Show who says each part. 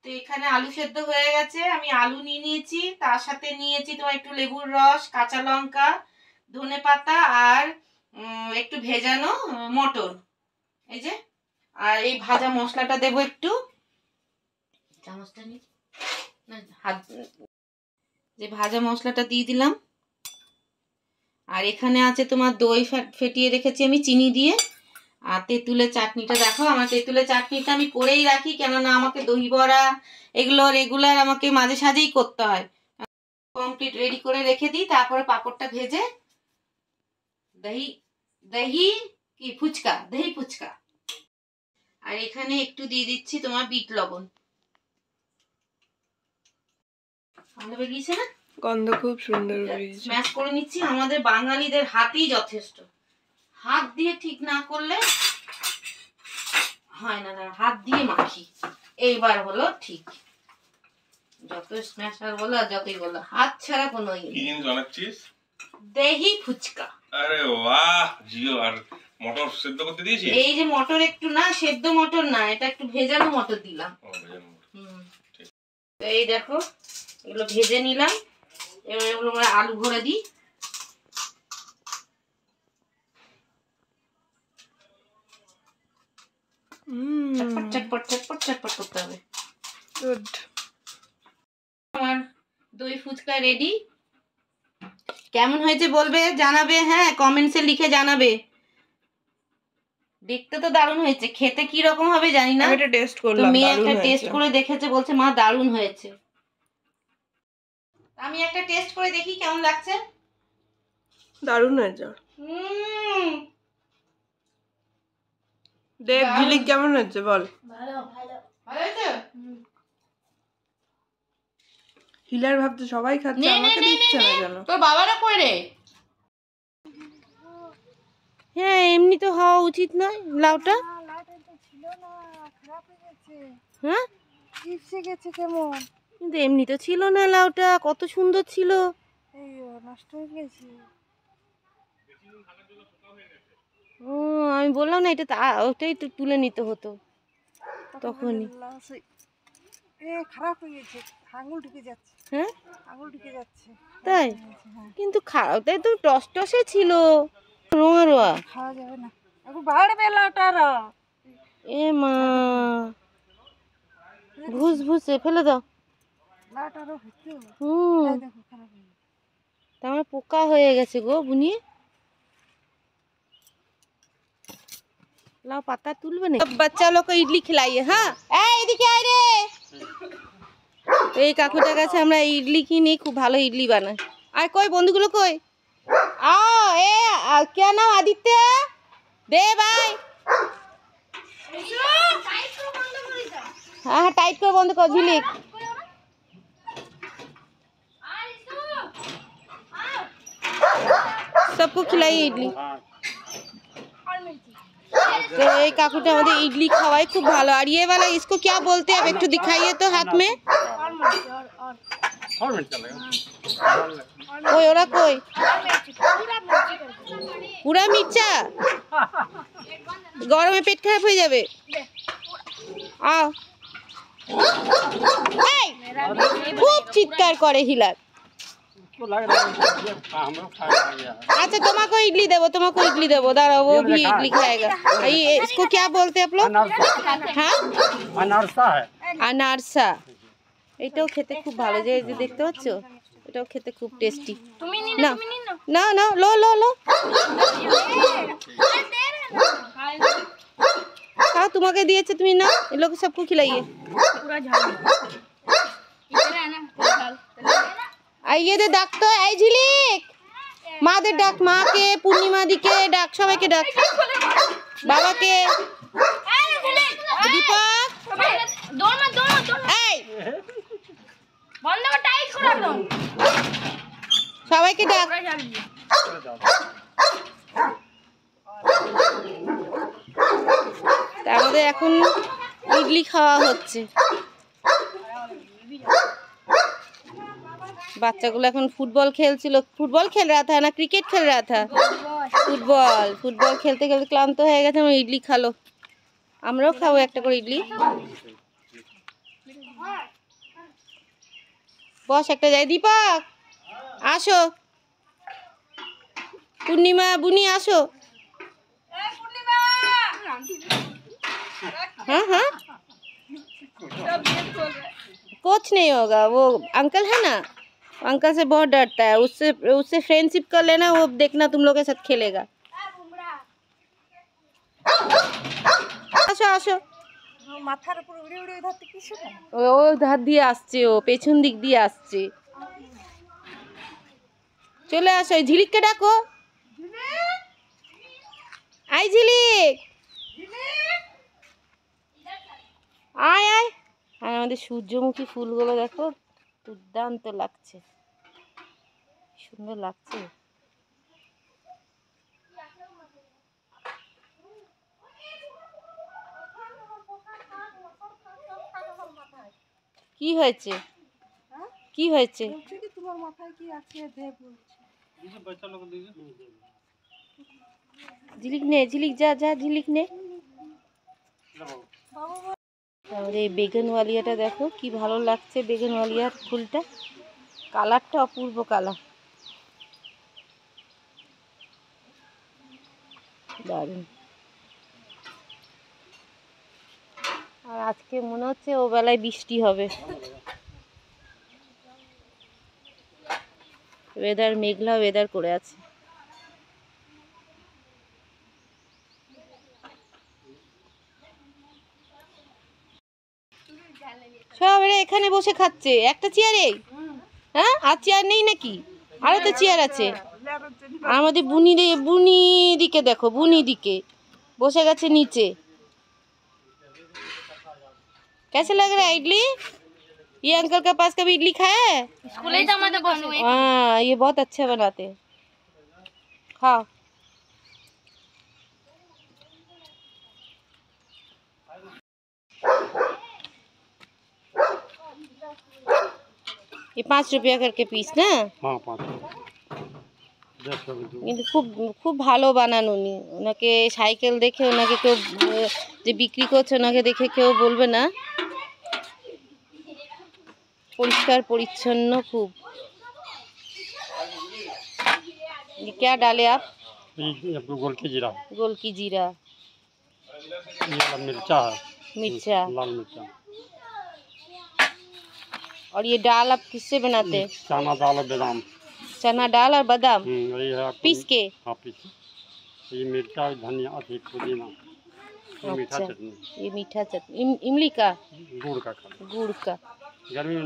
Speaker 1: তো এখানে আলু সেদ্ধ হয়ে গেছে, আমি আলু নিয়ে নিয়েছি, তার সাথে নিয়েছি তোমার একটু লেবুর রস, কাঁচা লঙ্কা, ধনেপাতা আর একটু ভেজানো মটর। এই যে, আর এই ভাজা মশলাটা দেবো একটু, চামচটা নিয়ে না হাত, যে ভাজা মশলাটা দিয়ে দিলাম। আর এখানে আছে তোমার দই ফেটিয়ে রেখেছি আমি চিনি দিয়ে। আর তেঁতুলের চাটনিটা দেখো, আমার তেঁতুলের চাটনিটা আমি করেই রাখি, কেননা আমাকে দই বড়া এগুলো রেগুলার আমাকে মাঝে সাঝেই করতে হয়। কমপ্লিট রেডি করে রেখে দিই, তারপরে পাঁপড়টা ভেজে দহি দহি কি ফুচকা, দহি ফুচকা। আর এখানে একটু দিয়ে দিচ্ছি তোমার বিট লবণ। ভালো বেরিয়েছে না?
Speaker 2: গন্ধ খুব সুন্দর বেরিয়েছে।
Speaker 1: স্ম্যাশ করে নিচ্ছি, আমাদের বাঙালিদের হাতই যথেষ্ট, হাত দিয়ে ঠিক না করলে হয় না, হাত দিয়ে মাখি, এইবার হলো ঠিক। যত স্ম্যাশার বলো আর যতই বলো, হাত ছাড়া কোনো দহি ফুচকা।
Speaker 3: আরে বাহ জিও, আর মটর সেদ্ধ করতে দিয়েছি।
Speaker 1: এই যে মটর একটু না, সেদ্ধ মটর না, এটা একটু ভেজানো মটর দিলাম। তো এই দেখো এগুলো ভেজে নিলাম, এবার এগুলো আমরা আলু ভরে দিই। চটপট চটপট চটপট চটপট করতে হবে।
Speaker 2: গুড।
Speaker 1: আমার দই ফুচকা রেডি। কেমন হয়েছে বলবে, জানাবে, হ্যাঁ কমেন্টসে লিখে জানাবে। দেখতে তো দারুণ হয়েছে, খেতে কি রকম হবে জানি না।
Speaker 2: এটা টেস্ট করলাম,
Speaker 1: মেয়ে
Speaker 2: দারুণ
Speaker 1: একটা
Speaker 2: হয়েছে।
Speaker 1: টেস্ট করে দেখেছে, বলছে মা দারুণ হয়েছে। আমি একটা টেস্ট করে দেখি কেমন লাগছে।
Speaker 2: দারুণ হয়েছে। দেব ঝিলিক কেমন হয়েছে বল?
Speaker 1: ভালো ভালো ভালো হয়েছে।
Speaker 2: হিলার ভাবতে সবাই খাচ্ছে, আমাকে দিচ্ছে না কেন?
Speaker 1: তোর বাবারা কই রে? হ্যাঁ এমনি তো হওয়া উচিত নয় লাউটা। হ্যাঁ
Speaker 2: চিপসে গেছে কেমন,
Speaker 1: কিন্তু এমনি তো ছিল না, লাউটা কত সুন্দর ছিল।
Speaker 2: নষ্ট হয়ে গেছে।
Speaker 1: ও আমি বললাম না, এটা ওটাই তো তুলে নিতে হতো তখনই।
Speaker 2: খারাপ হয়ে গেছে, আঙুল ঢুকে যাচ্ছে।
Speaker 1: হ্যাঁ
Speaker 2: আঙুল ঢুকে যাচ্ছে
Speaker 1: তাই, কিন্তু খাওয়াতে তো টস টসে ছিল, রোয়া রোয়া।
Speaker 2: খাওয়া যাবে না, এখন বাড়বে লাউটার।
Speaker 1: এ মা ভুস ভুসে ফেলে দাও।
Speaker 2: লাউটারও হচ্ছে। দেখো খারাপ হয়ে গেছে,
Speaker 1: তার মানে পোকা হয়ে গেছে গো বুনিয়ে। लाओ पत्ता तुलबे ना, बच्चा लोग को इडली खिलाइए। हाँ এদিকে আয় রে। এই কাকুটার কাছে আমরা ইডলি কিনি, খুব ভালো ইডলি বানায়। আর কই বন্ধুগুলো কই? आओ ए क्या नाम आदित्य दे भाई। हाँ टाइट कर बंद कर झिलिक। सबको खिलाइए इडली। तो ये काकुटा আমাদের ইডলি খাওয়ায় খুব ভালো। আর ये वाला इसको क्या बोलते हैं, अब एक तो दिखाइए तो हाथ में। ওই ওরা কই? পুরা মির্চা, গরমে পেট খারাপ হয়ে যাবে। আও এই খুব চিৎকার করে হিলার। अच्छा तुमको इडली देवो, तुमको इडली देवो, दाঁড়াও वो भी इडली खाएगा। ये इसको क्या बोलते हैं आप लोग? हाँ अनारसा है, अनारसा। এটাও খেতে খুব ভালো, যে দেখতে পাচ্ছ, এটাও খেতে খুব টেস্টি। না না না লো লো লো हाँ তোমাকে দিয়েছে, তুমি না, ये लोग सबको खिलाइए। आइए दे डाक तो आई झिलिक, माँ दे डाक, माँ के पूर्णिमा दी के डाक, सबाई के डाक, बाबा के दीपक सबाई के डाक। তারপরে এখন ইডলি খাওয়া হচ্ছে। बच्चाগুলো এখন ফুটবল খেলছিল, ফুটবল খেল रहा था ना क्रिकेट खेल रहा था, ফুটবল ফুটবল খেলতে খেলতে ক্লান্ত হয়ে গেছে। আমরা ইডলি খালো, আমরাও খাবো একটা করে ইডলি। বস একটা যাই। দীপক আসো, পূর্ণিমা বুনি আসো। हाँ हाँ कुछ नहीं होगा, वो अंकल है ना, अंकल से बहुत डरता है, उससे उससे फ्रेंडशिप कर लेना, वो देखना तुम लोग के साथ खेलेगा। আসো আসো,
Speaker 2: মাথার উপর উড়ে উড়ে ধরতে কিছু না।
Speaker 1: ও ধার দিয়ে আসছে, ও পেছন দিক দিয়ে আসছে। চলে আসো, ওই ঝিলিককে ডাকো। আই ঝিলিক, আয় আয়। আর আমাদের সূর্যমুখী ফুলগুলো দেখো, দুর্দান্ত লাগছে, সুন্দর লাগছে। কি হয়েছে, কি হয়েছে?
Speaker 2: বলছি কি তোমার মাথায় কি আছে দে বলছি।
Speaker 1: ঝিলিক নে, ঝিলিক যা যা, ঝিলিক নে। তারপরে এই বেগুনওয়ালিয়াটা দেখো কি ভালো লাগছে, বেগুনওয়ালিয়ার ফুলটা, কালারটা অপূর্ব কালার, দারুণ। আর আজকে মনে হচ্ছে ও বেলায় বৃষ্টি হবে, ওয়েদার মেঘলা ওয়েদার করে আছে। সব এরা এখানে বসে খাচ্ছে একটা চেয়ারে। হ্যাঁ, আর চেয়ার নেই নাকি? আরো তো চেয়ার আছে। আমাদের বুনি দিকে দেখো, বুনি দিকে বসে গেছে নিচে। कैसे लग रहा है इडली? ये अंकल के पास कभी इडली खाया है? हाँ, ये बहुत अच्छा बनाते हैं, खाओ। ये 5 रुपया करके पीस ना?
Speaker 4: हाँ 5
Speaker 1: কিন্তু খুব খুব ভালো বানান উনি। ওনাকে সাইকেল দেখে ওনাকে কেউ যে বিক্রি করছে ওনাকে দেখে কেউ বলবে না, পরিষ্কার পরিচ্ছন্ন খুব। ये क्या डाले आप?
Speaker 4: गोल की जीरा,
Speaker 1: गोल की जीरा,
Speaker 4: ये मिर्चा है,
Speaker 1: मिर्चा,
Speaker 4: लाल मिर्चा।
Speaker 1: और ये दाल आप किससे बनाते हैं?
Speaker 4: चना दाल और बादाम।
Speaker 1: चना दाल और बादाम
Speaker 4: वही है
Speaker 1: पीस के?
Speaker 4: हाँ पीस। ये मिर्चा धनिया अधिक पुदीना, ये मीठा
Speaker 1: अच्छा,
Speaker 4: चटनी,
Speaker 1: ये मीठा चटनी, इमली का,
Speaker 4: गुड़ का
Speaker 1: गुड़ का।
Speaker 4: गर्मी में